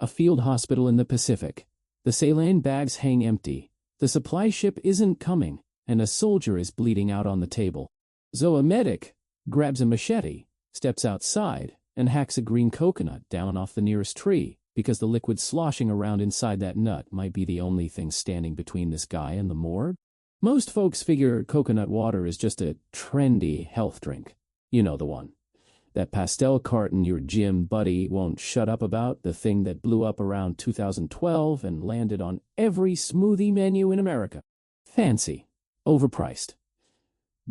A field hospital in the Pacific. The saline bags hang empty. The supply ship isn't coming, and a soldier is bleeding out on the table. So a medic grabs a machete, steps outside, and hacks a green coconut down off the nearest tree, because the liquid sloshing around inside that nut might be the only thing standing between this guy and the morgue. Most folks figure coconut water is just a trendy health drink. You know the one. That pastel carton your gym buddy won't shut up about, the thing that blew up around 2012 and landed on every smoothie menu in America. Fancy. Overpriced.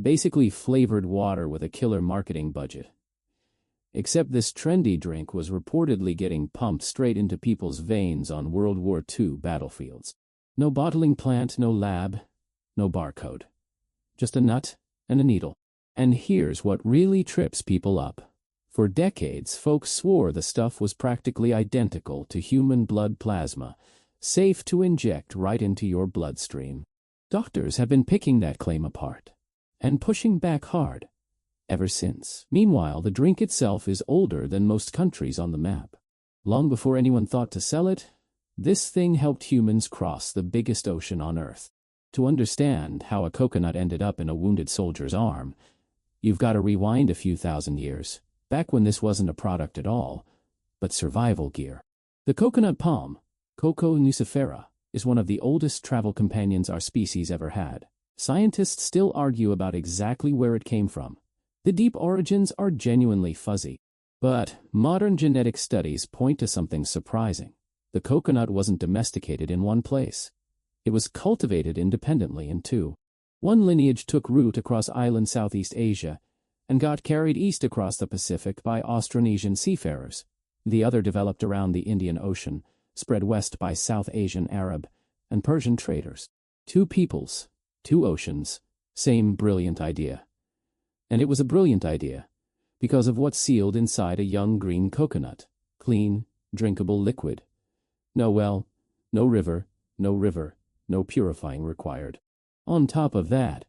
Basically flavored water with a killer marketing budget. Except this trendy drink was reportedly getting pumped straight into people's veins on World War II battlefields. No bottling plant, no lab, no barcode. Just a nut and a needle. And here's what really trips people up. For decades, folks swore the stuff was practically identical to human blood plasma, safe to inject right into your bloodstream. Doctors have been picking that claim apart and pushing back hard ever since. Meanwhile, the drink itself is older than most countries on the map. Long before anyone thought to sell it, this thing helped humans cross the biggest ocean on Earth. To understand how a coconut ended up in a wounded soldier's arm, you've got to rewind a few thousand years, back when this wasn't a product at all, but survival gear. The coconut palm, Coco nucifera, is one of the oldest travel companions our species ever had. Scientists still argue about exactly where it came from. The deep origins are genuinely fuzzy. But modern genetic studies point to something surprising. The coconut wasn't domesticated in one place. It was cultivated independently in two. One lineage took root across island Southeast Asia and got carried east across the Pacific by Austronesian seafarers. The other developed around the Indian Ocean, spread west by South Asian Arab and Persian traders. Two peoples, two oceans, same brilliant idea. And it was a brilliant idea because of what's sealed inside a young green coconut. Clean, drinkable liquid. No well, no river, no purifying required. On top of that,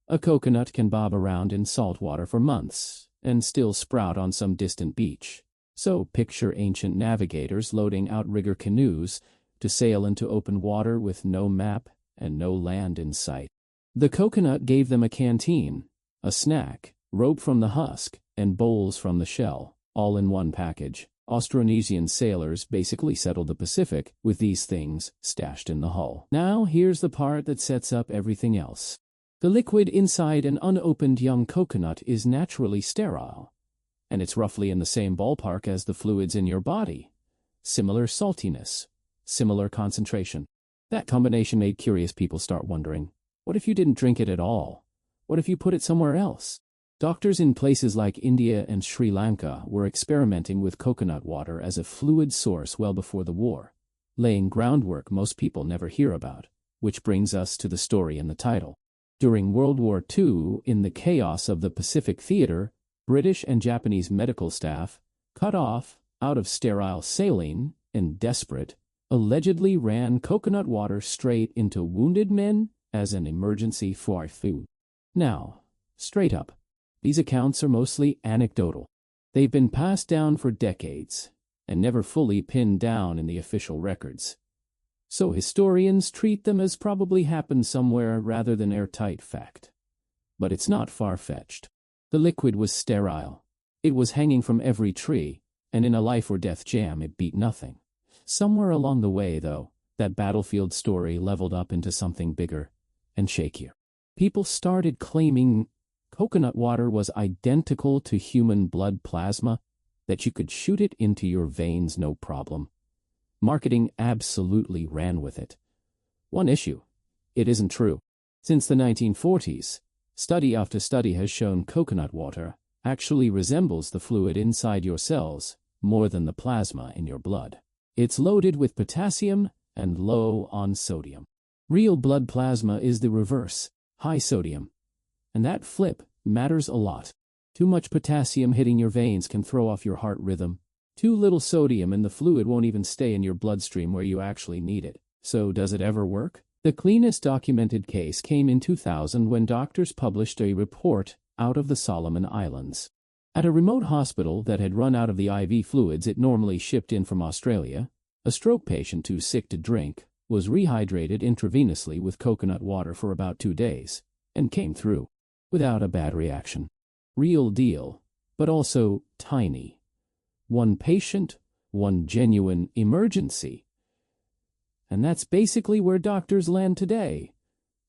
a coconut can bob around in salt water for months and still sprout on some distant beach. So picture ancient navigators loading outrigger canoes to sail into open water with no map and no land in sight. The coconut gave them a canteen, a snack, rope from the husk, and bowls from the shell, all in one package. Austronesian sailors basically settled the Pacific with these things stashed in the hull. Now here's the part that sets up everything else. The liquid inside an unopened young coconut is naturally sterile, and it's roughly in the same ballpark as the fluids in your body. Similar saltiness, similar concentration. That combination made curious people start wondering, what if you didn't drink it at all? What if you put it somewhere else? Doctors in places like India and Sri Lanka were experimenting with coconut water as a fluid source well before the war, laying groundwork most people never hear about, which brings us to the story in the title. During World War II, in the chaos of the Pacific Theater, British and Japanese medical staff, cut off, out of sterile saline, and desperate, allegedly ran coconut water straight into wounded men as an emergency for food. Now, straight up, these accounts are mostly anecdotal. They've been passed down for decades and never fully pinned down in the official records. So historians treat them as probably happened somewhere rather than airtight fact. But it's not far-fetched. The liquid was sterile. It was hanging from every tree, and in a life-or-death jam it beat nothing. Somewhere along the way, though, that battlefield story leveled up into something bigger and shakier. People started claiming coconut water was identical to human blood plasma, that you could shoot it into your veins no problem. Marketing absolutely ran with it. One issue: it isn't true. Since the 1940s, study after study has shown coconut water actually resembles the fluid inside your cells more than the plasma in your blood. It's loaded with potassium and low on sodium. Real blood plasma is the reverse, high sodium. And that flip matters a lot. Too much potassium hitting your veins can throw off your heart rhythm. Too little sodium in the fluid won't even stay in your bloodstream where you actually need it. So does it ever work? The cleanest documented case came in 2000 when doctors published a report out of the Solomon Islands. At a remote hospital that had run out of the IV fluids it normally shipped in from Australia, A stroke patient too sick to drink was rehydrated intravenously with coconut water for about 2 days and came through without a bad reaction. Real deal, but also tiny. One patient, one genuine emergency. And that's basically where doctors land today.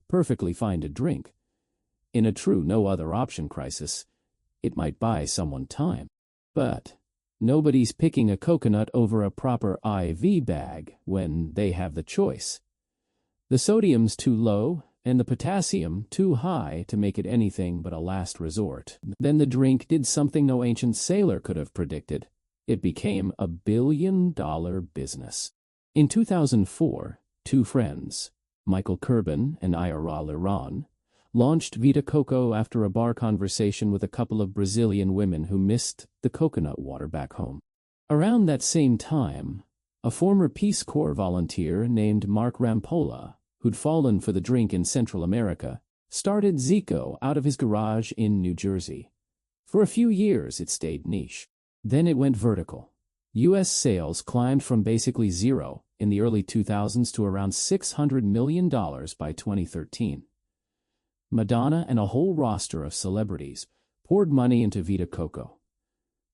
Perfectly fine to drink. In a true no other option crisis, it might buy someone time. But nobody's picking a coconut over a proper IV bag when they have the choice. The sodium's too low and the potassium too high to make it anything but a last resort. Then the drink did something no ancient sailor could have predicted. It became a billion-dollar business. In 2004, two friends, Michael Curbin and Ira Liran, launched Vita Coco after a bar conversation with a couple of Brazilian women who missed the coconut water back home. Around that same time, a former Peace Corps volunteer named Mark Rampolla, who'd fallen for the drink in Central America, started Zico out of his garage in New Jersey. For a few years, it stayed niche. Then it went vertical. U.S. sales climbed from basically zero in the early 2000s to around $600 million by 2013. Madonna and a whole roster of celebrities poured money into Vita Coco.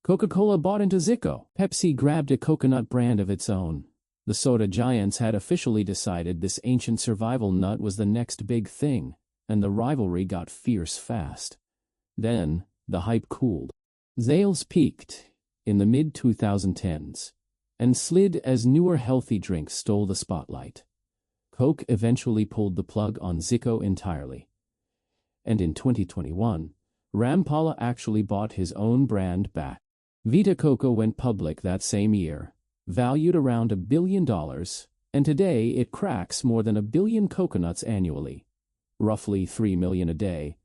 Coca-Cola bought into Zico. Pepsi grabbed a coconut brand of its own. The soda giants had officially decided this ancient survival nut was the next big thing, and the rivalry got fierce fast. Then, the hype cooled. Sales peaked in the mid-2010s and slid as newer healthy drinks stole the spotlight. Coke eventually pulled the plug on Zico entirely. And in 2021, Rampolla actually bought his own brand back. Vita Coco went public that same year, valued around $1 billion, and today it cracks more than 1 billion coconuts annually, roughly 3 million a day,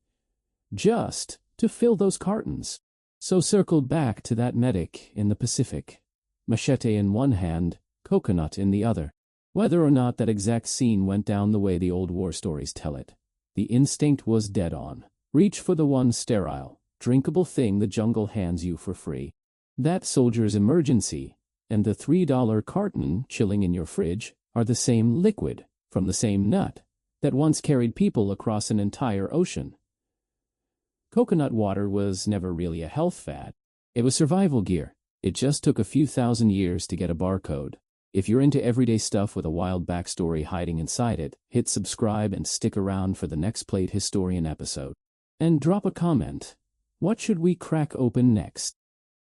just to fill those cartons. So circled back to that medic in the Pacific, machete in one hand, coconut in the other. Whether or not that exact scene went down the way the old war stories tell it, the instinct was dead on. Reach for the one sterile, drinkable thing the jungle hands you for free. That soldier's emergency and the $3 carton chilling in your fridge are the same liquid from the same nut that once carried people across an entire ocean. Coconut water was never really a health fad. It was survival gear. It just took a few thousand years to get a barcode. If you're into everyday stuff with a wild backstory hiding inside it, hit subscribe and stick around for the next Plate Historian episode. And drop a comment. What should we crack open next?